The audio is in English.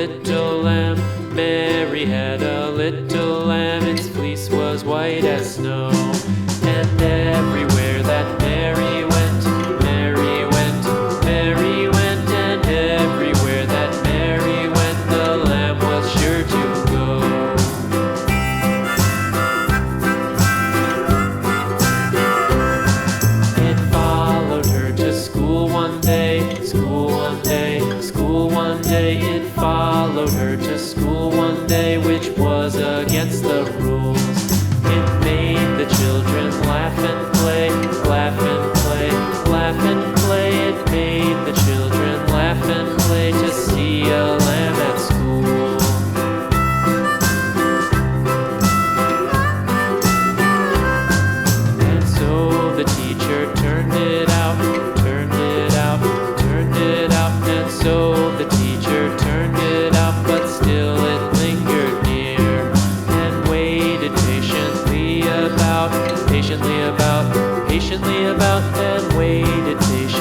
little lamb. Mary had a little lamb, its fleece was white as snow. And everywhere that Mary went, Mary went, Mary went, and everywhere that Mary went, the lamb was sure to go. It followed her to school one day, school one day, school one day. It followed her to school one day, which was against the rules. It made the children laugh and play, laugh and play, laugh and play. It made the children laugh and play to see a lamb at school. And so the teacher turned it out, turned it out, turned it out. And so the teacher turned it out, but still it lingered near and waited patiently about, patiently about, and waited patiently.